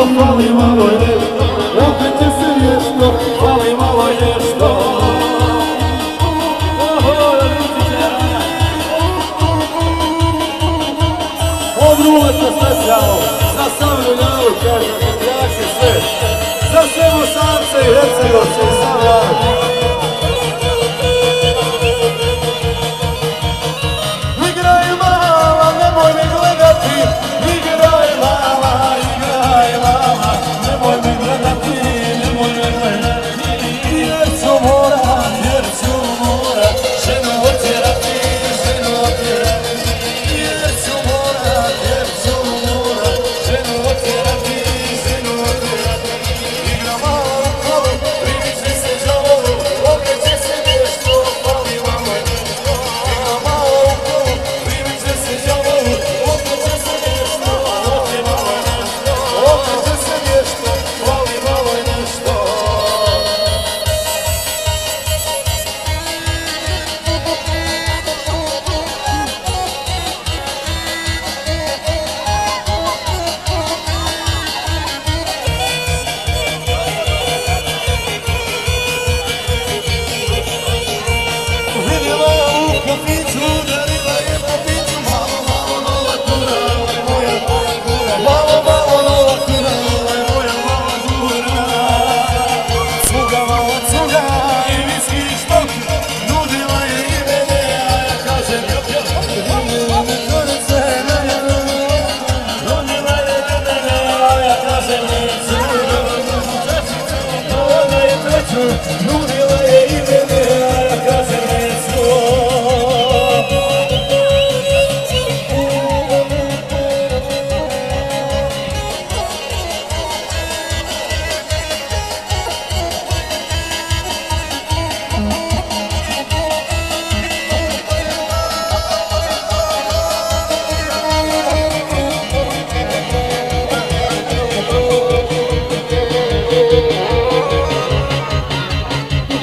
fali malo nešto, opet će se vješto, fali malo nešto. Od ruleta specijalno, za Savlju Ljavu, kažem, jake sve, za sve Bosance i Hercegovce i Savljane. Igraj mala, nemoj me gledati, igraj mala, nemoj me gledati, nemoj me gledati, jer ću mora, ženu otjerati, ženu otjerati, jer ću mora, ženu otjerati, ženu otjerati. Igra mala u kolu, primit će se žalovu, opet će se nešto, fali malo nešto. Igra mala u kolu, primit će se žalovu, opet će se nešto, fali malo nešto. Opet će se nešto, fali malo nešto. Vidjela u kafiću, darila je po piću, malo nova kura, ovo je moja kura. Malo nova kura, ovo je moja kura. Cuga, mala cuga i viski štok, nudila je i mene, a ja kažem jok. Nudila me korice, nudila je mene, a ja kažem neću. Ona je treću, nudila je i mene, a ja kažem neću.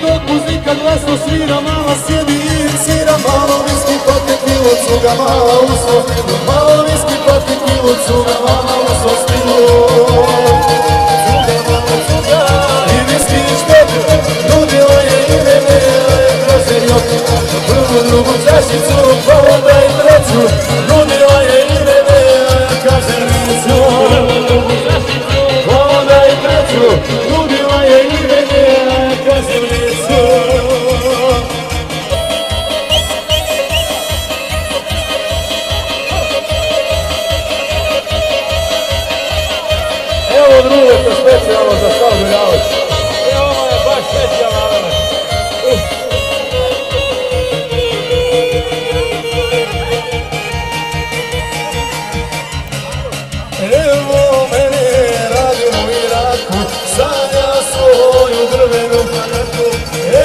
Dok muzika glasno svira, mama sjedi i irsira, malo viski pate kilo cuga, mala u svo stilu, malo viski pate kilo cuga, mala u svo stilu. Cuga, mala cuga i viski štok, nudila je i mene, a ja kažem jok. Prvu, drugu čašicu, pa onda i treću, nudila je i mene, a ja kažem neću. Pa onda i treću, nudila je i mene, a ja kažem neću. Evo drugete specijalno za Savlju Ljavu. Ovo je baš specijalno. Evo mene radim u Iraku, sanja svoju drvenu baraku.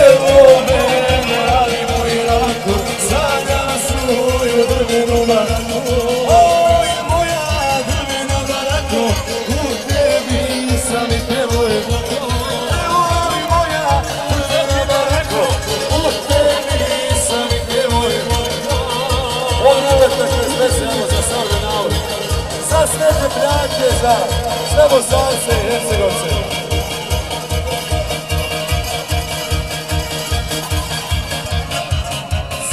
Evo mene radim u Iraku, sanja svoju drvenu baraku. Oj moja drvena barako, u tebi sam i pevoj glako. Oj moja drvena barako, u tebi sam i pevoj glako. Ovo je tako specijalno za Savlju Ljavu. Za sve neprijatelje, za sve Bosance i Hercegovce.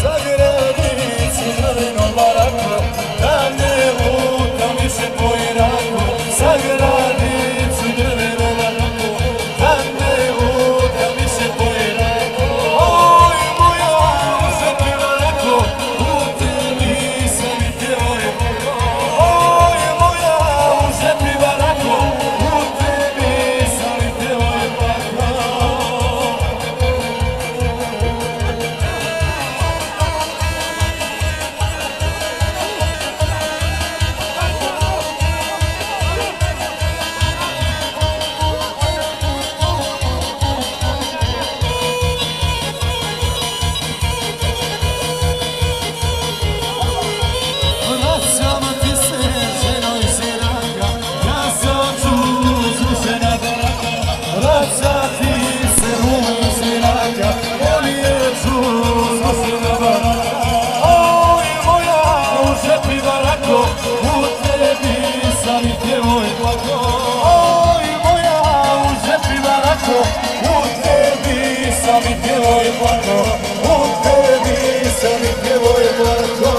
Za granicu drvenom baraku, da ne lutam više po Iraku. Za granicu drvenom baraku, da ne lutam više po Iraku. Oj moja uzeti barako, u tebi sam i pjevoj glako. Oj moja uzeti barako, u tebi sam i pjevoj glako. Vraćam ti se, ženo iz Iraka, ja sam slušena baraka. Vraćam ti se, rume iz Iraka, on je slušena baraka. Oj moja uzeti barako, u tebi sam i pjevoj glako. lako, u tebi sam i pjevo i plako, u tebi sam i pjevo i plako.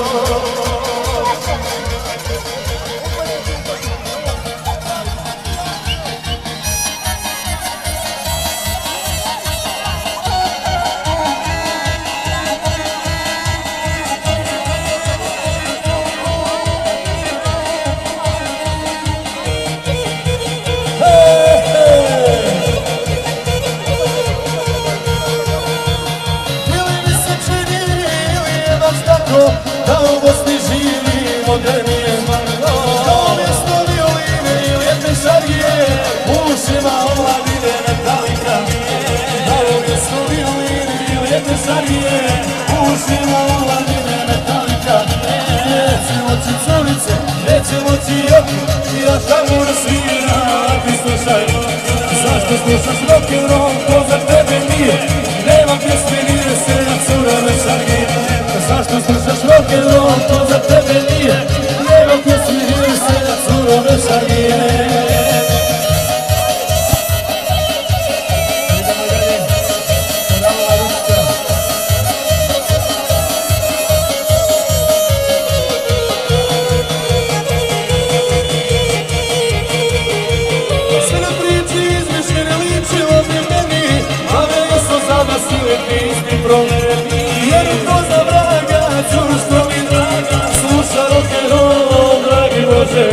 Da u Bosni živimo gdje nije zmarno, kao mjesto violine i lijepe šargije, u ušima omladine metalika bije. Da u mjesto violine i lijepe šargije, u ušima omladine metalika bije. Neće moći curice, neće moći oku, ja tamur svira, a ti slušaj rock. Zašto slušaš rock'n'roll, to za tebe nije, nema pjesme ni vesela curave šargije. Zašto slušaš rock'n'roll, to za tebe nije, nema pjesmi ni vesela curave šargije. Jer ko za vraga, čušto mi draga, sluša rock'n'roll, dragi Bože.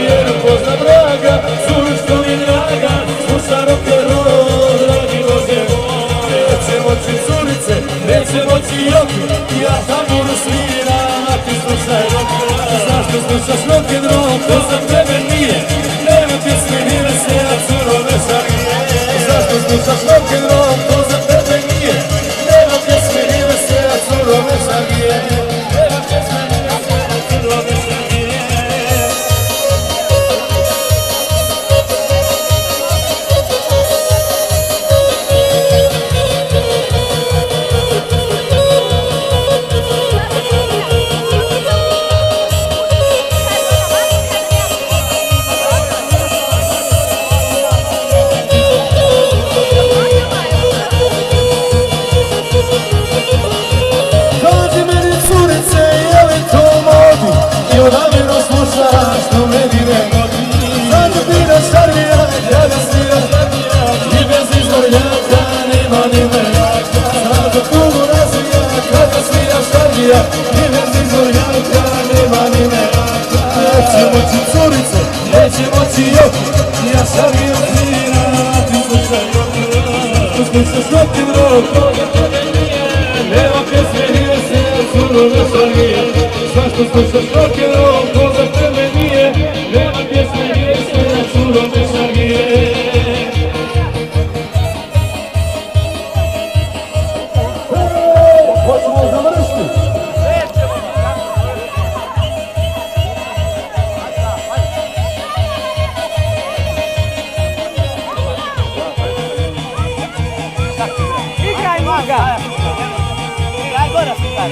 Jer ko za vraga, čušto mi draga, sluša rock'n'roll, dragi Bože. Neće moći curice, neće moći joki, ja tamburu sviram, a ti slušaj rock'n'roll. Zašto slušaš rock'n'roll, to za tebe nije, nema pjesme ni vesela curove šargije. Zašto slušaš rock'n'roll, to za tebe nije, nema pjesme ni vesela curove šargije. Nema pjesme ni vesela curove šargije. Namjerno slušaš, što meni ne godi. Zato bira šargija, kada svira šargija, i bez izvornjaka nema ni menjaka. Zato puno razvija, kada svira šargija, i bez izvornjaka nema ni menjaka. Neće moći curice, neće moći joki, ja šargiju sviram, a ti slušaj rock'n'roll. Tu slušaš rock'n'roll, to za tebe nije, nema pjesme ni vesela curove šargije. Zašto slušaš rock'n'roll, to za tebe nije, nema pjesme ni vesela curove šargije. Hoćemo završiti? Igraj maga! Igraj gora slikaj!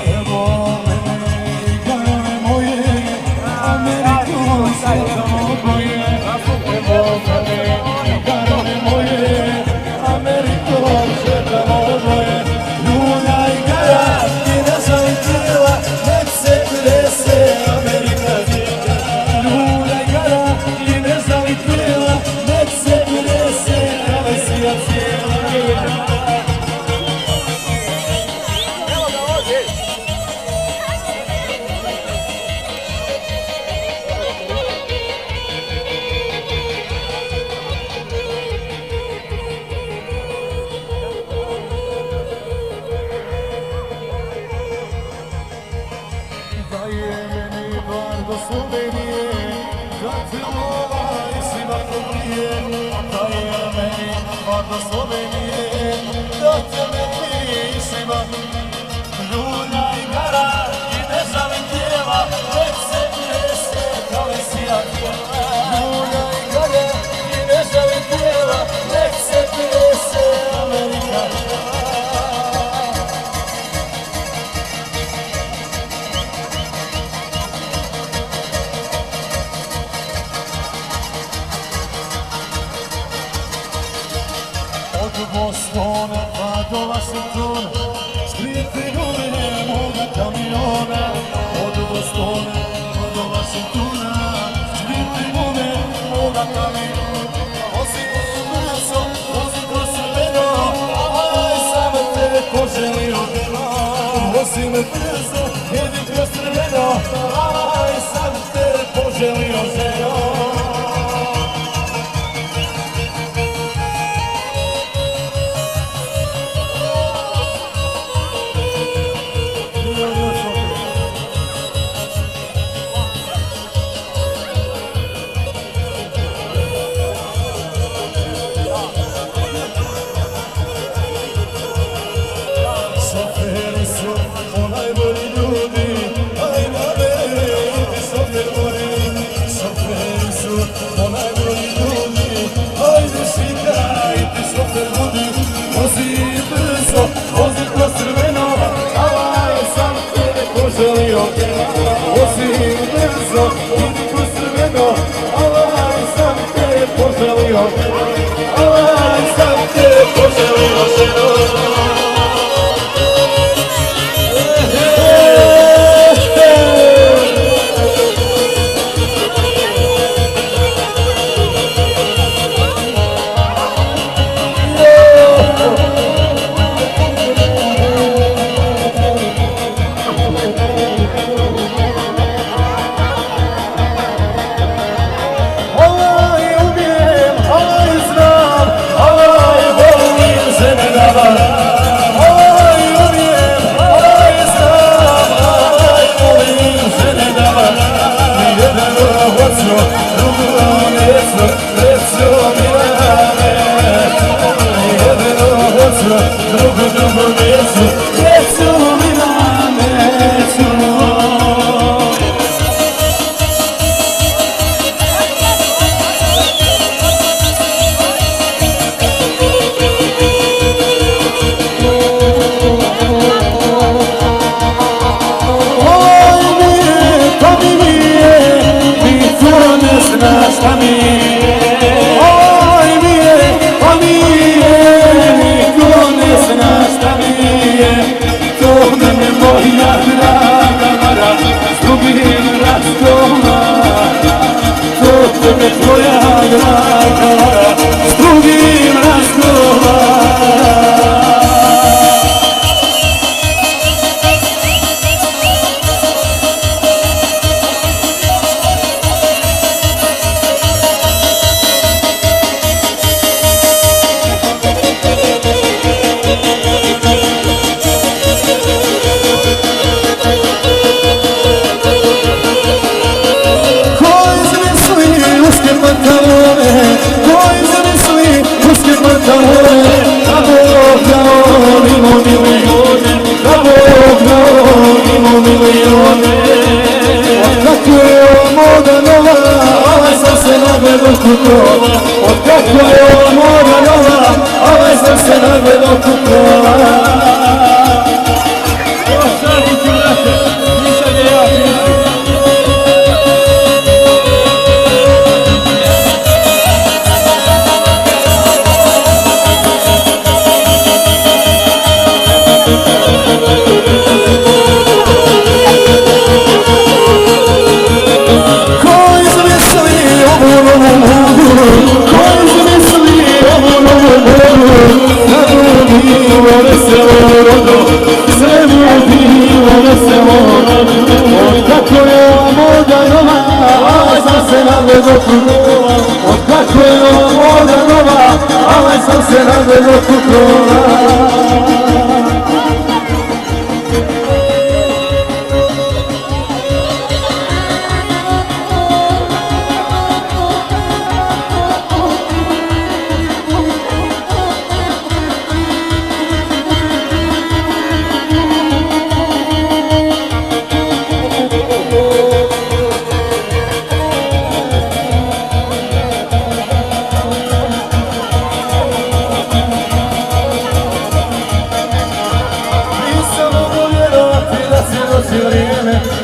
Bostona pa do Vašingtona, škripte gumene moga kamiona. Od Bostona pa do Vašingtona, škripte gumene moga kamiona. Vozi brzo, vozi kroz crveno, aj sam te poželio ženo. Vozi me brzo, jedi kroz crveno, aj sam te poželio ženo. Šoferi su najbolji ljudi, aj mame, ti šofer vodi. Šoferi su najbolji ljudi, ajde šikaj, ti šofer vodi. Vozi brzo, vozi kroz crveno, aj sam te poželio ženo. Vozi brzo, idi kroz crveno, aj sam te poželio ženo. Aj sam te poželio ženo. Otkako je ova moda nova, ovaj sam se nagledao kukrova. Otkako je ova moda nova, ovaj sam se nagledao kukrova.